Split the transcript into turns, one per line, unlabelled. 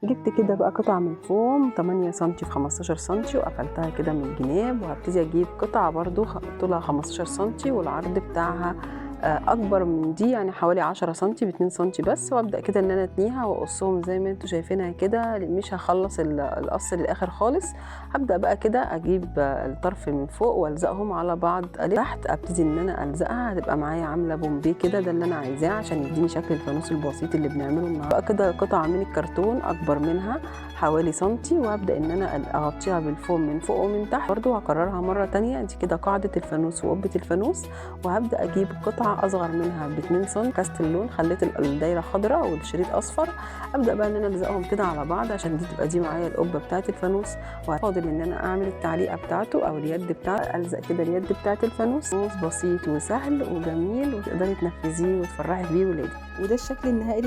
جبت كده بقى قطعة من فوم 8 سنتي في 15 سنتي وقفلتها كده من الجناب، وهابتدي أجيب قطعة برضه طولها 15 سنتي والعرض بتاعها أكبر من دي، يعني حوالي 10 سنتي ب2 سنتي بس، وأبدأ كده إن أنا أتنيها وأقصهم زي ما أنتم شايفينها كده، مش هاخلّص القص للآخر خالص. هابدأ بقى كده أجيب الطرف من فوق وألزقهم على بعض تحت، أبتدي إن أنا ألزقها هتبقى معايا عاملة بومبيه كده، ده اللي أنا عايزاه عشان يديني شكل الفانوس البسيط اللي بنعمله النهارده. بقى كده قطعة من الكرتون أكبر منها حوالي سنتي، وهابدأ إن أنا أغطيها بالفوم من فوق ومن تحت، برضه هاكررها مرة تانية. دي كده قاعدة الفانوس وقبة الفانوس. وهابدأ أجيب قطعة أصغر منها ب2 سم، كاست اللون خليت الدايرة خضرا والشريط أصفر. أبدأ بقى إن أنا ألزقهم كده على بعض عشان دي تبقى دي معايا القبة بتاعة الفانوس. وفاضل إن أنا أعمل التعليقة بتاعته أو اليد بتاعته، ألزق كده اليد بتاعة الفانوس. بسيط وسهل وجميل وتقدري تنفذيه وتفرحي بيه ولادك.
وده الشكل النهائي